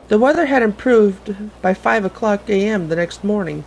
The weather had improved by 5 o'clock a.m. the next morning.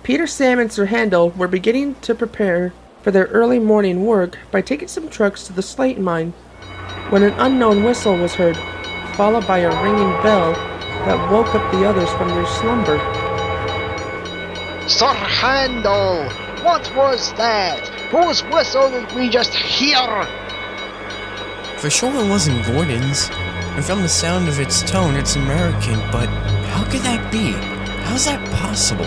Peter, Sam, and Sir Handel were beginning to prepare for their early morning work by taking some trucks to the slate mine when an unknown whistle was heard, followed by a ringing bell that woke up the others from their slumber. Sir Handel, what was that? Whose whistle did we just hear? For sure it wasn't Gordon's. And from the sound of its tone, it's American, but how could that be? How's that possible?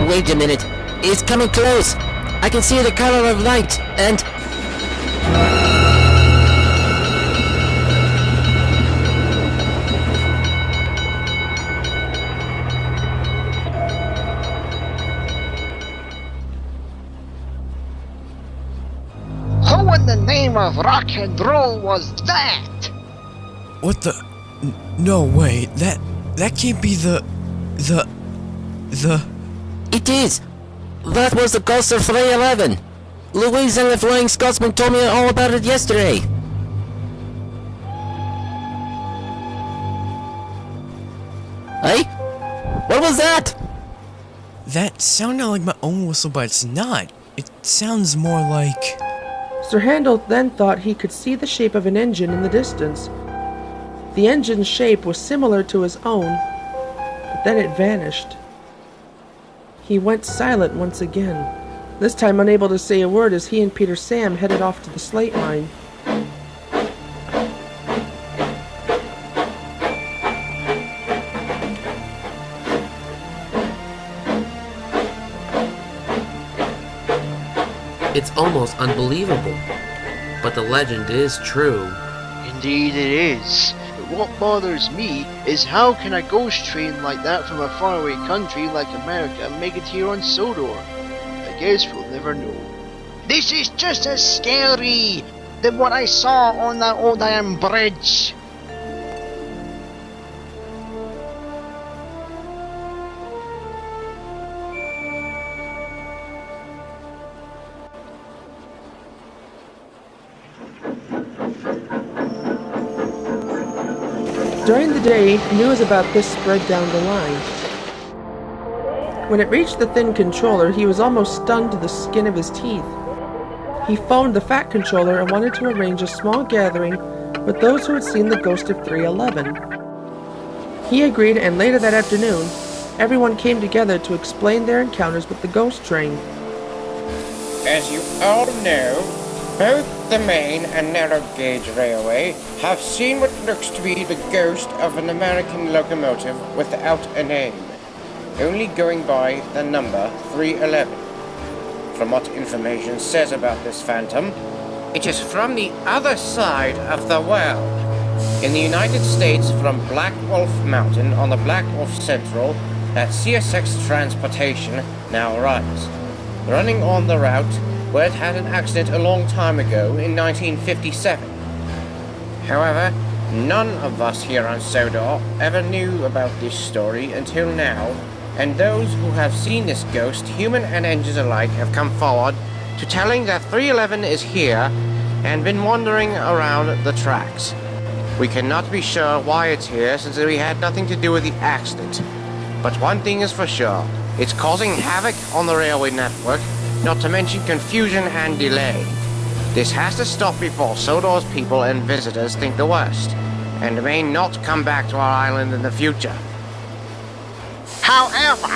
Wait a minute. It's coming close. I can see the color of light, and... Who in the name of rock and roll was that? What the... No way, that can't be the... It is! That was the ghost of 311! Louise and the Flying Scotsman told me all about it yesterday! Hey? What was that? That sounded like my own whistle, but it's not. It sounds more like... Sir Handel then thought he could see the shape of an engine in the distance. The engine's shape was similar to his own, but then it vanished. He went silent once again, this time unable to say a word as he and Peter Sam headed off to the slate mine. It's almost unbelievable, but the legend is true. Indeed it is. But what bothers me is how can a ghost train like that from a faraway country like America make it here on Sodor? I guess we'll never know. This is just as scary than what I saw on that old iron bridge. During the day, news about this spread down the line. When it reached the thin controller, he was almost stunned to the skin of his teeth. He phoned the fat controller and wanted to arrange a small gathering with those who had seen the ghost of 311. He agreed, and later that afternoon, everyone came together to explain their encounters with the ghost train. As you all know, both the main and narrow gauge railway have seen what looks to be the ghost of an American locomotive without a name, only going by the number 311. From what information says about this phantom, it is from the other side of the world. In the United States, from Black Wolf Mountain on the Black Wolf Central, that CSX transportation now runs, running on the route where it had an accident a long time ago in 1957. However, none of us here on Sodor ever knew about this story until now, and those who have seen this ghost, human and engines alike, have come forward to telling that 311 is here and been wandering around the tracks. We cannot be sure why it's here since we had nothing to do with the accident. But one thing is for sure, it's causing havoc on the railway network, not to mention confusion and delay. This has to stop before Sodor's people and visitors think the worst, and may not come back to our island in the future. However,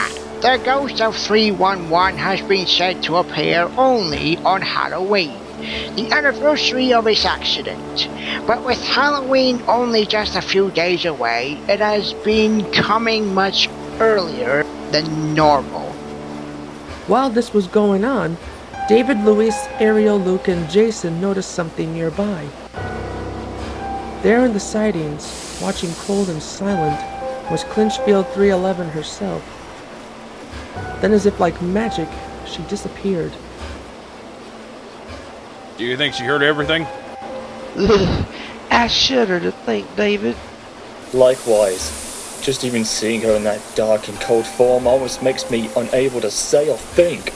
the ghost of 311 has been said to appear only on Halloween, the anniversary of his accident. But with Halloween only just a few days away, it has been coming much earlier than normal. While this was going on, David, Louise, Ariel, Luke, and Jason noticed something nearby. There in the sidings, watching cold and silent, was Clinchfield 311 herself. Then, as if like magic, she disappeared. Do you think she heard everything? Ugh, I shudder to think, David. Likewise. Just even seeing her in that dark and cold form almost makes me unable to say or think.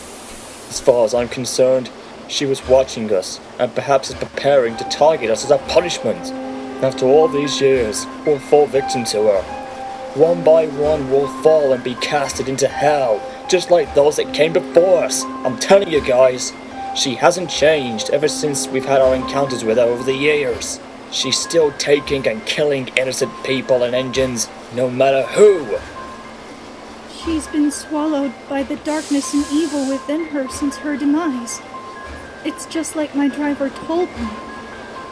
As far as I'm concerned, she was watching us, and perhaps is preparing to target us as a punishment. After all these years, we'll fall victim to her. One by one, we'll fall and be casted into hell, just like those that came before us. I'm telling you guys, she hasn't changed ever since we've had our encounters with her over the years. She's still taking and killing innocent people and engines, no matter who. She's been swallowed by the darkness and evil within her since her demise. It's just like my driver told me.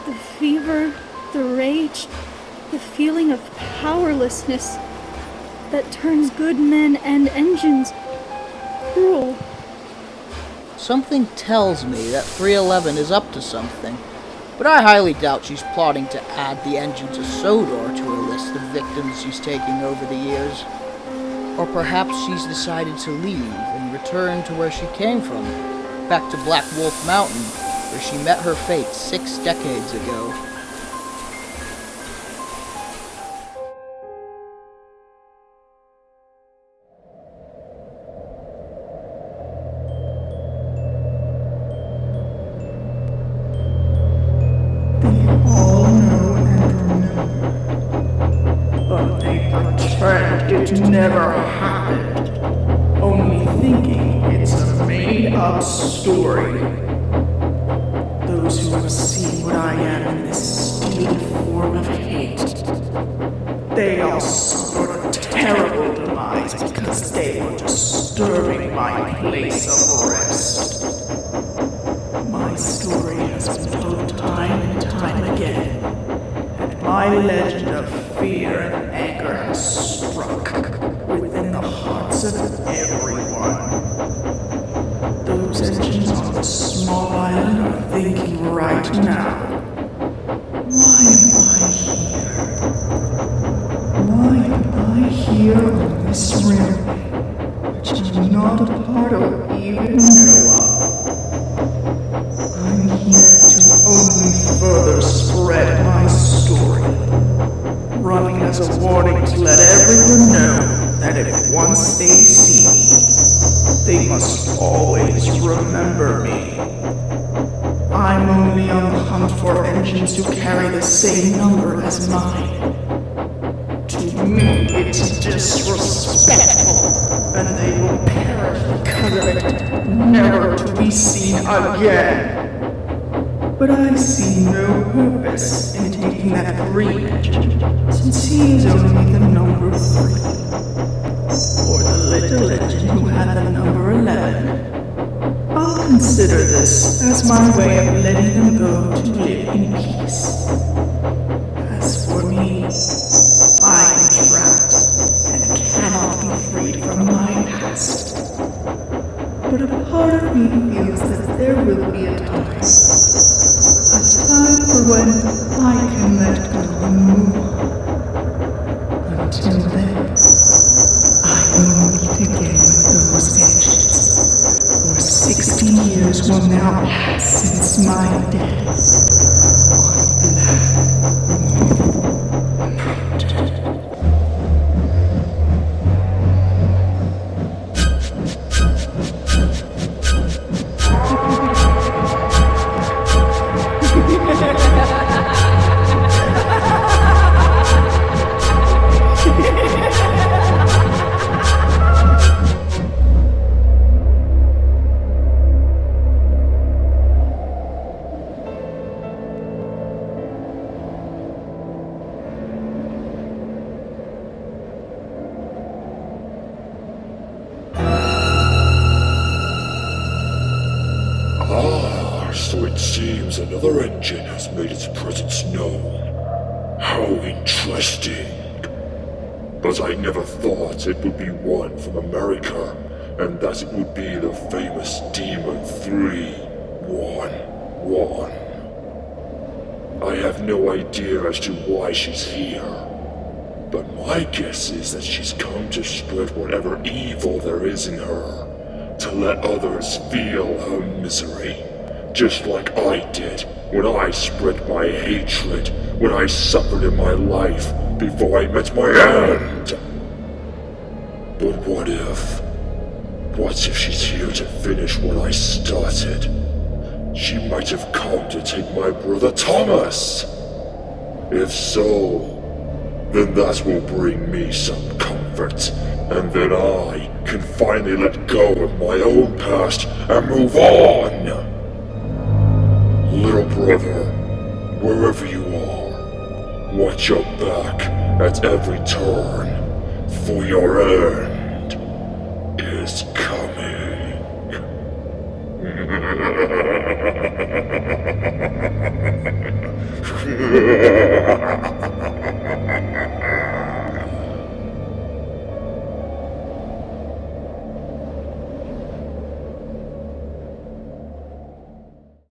The fever, the rage, the feeling of powerlessness that turns good men and engines cruel. Something tells me that 311 is up to something, but I highly doubt she's plotting to add the engines of Sodor to her list of victims she's taking over the years. Or perhaps she's decided to leave and return to where she came from, back to Black Wolf Mountain, where she met her fate 6 decades ago. But they pretend it never happened, only thinking it's a made-up story. Those who have seen what I am in this steel form of hate, they all suffered a terrible demise because they were disturbing my place of rest. My story has been told time and time again, and my legend of fear and anger has struck within the hearts of everyone. Those engines on this small island are thinking right now, why am I here? Why am I here on this railway, which I'm not a part of or even know of? I'm here to only further spread my story, running as a warning to let everyone know that if once they see me, they must always remember me. I'm only on the hunt for engines who carry the same number as mine. To me, it's disrespectful, and they will perish because of it, never to be seen again. But I see no purpose in taking that green engine, since he is only the number 3. Or the little engine who had the number 11. I'll consider this as my way of letting them go to live in peace. As for me, I am trapped and cannot be freed from my past. But a part of me feels that there will be a time for when I can let go and move on. Until then, I will meet again with those engines. For 60 years will now pass since my death on Black Mountain. So it seems another engine has made its presence known. How interesting. But I never thought it would be one from America, and that it would be the famous Demon 311. I have no idea as to why she's here, but my guess is that she's come to spread whatever evil there is in her, to let others feel her misery. Just like I did when I spread my hatred, when I suffered in my life before I met my end. But what if she's here to finish what I started? She might have come to take my brother Thomas. If so, then that will bring me some comfort, and then I can finally let go of my own past and move on! Little brother, wherever you are, watch your back at every turn for your end.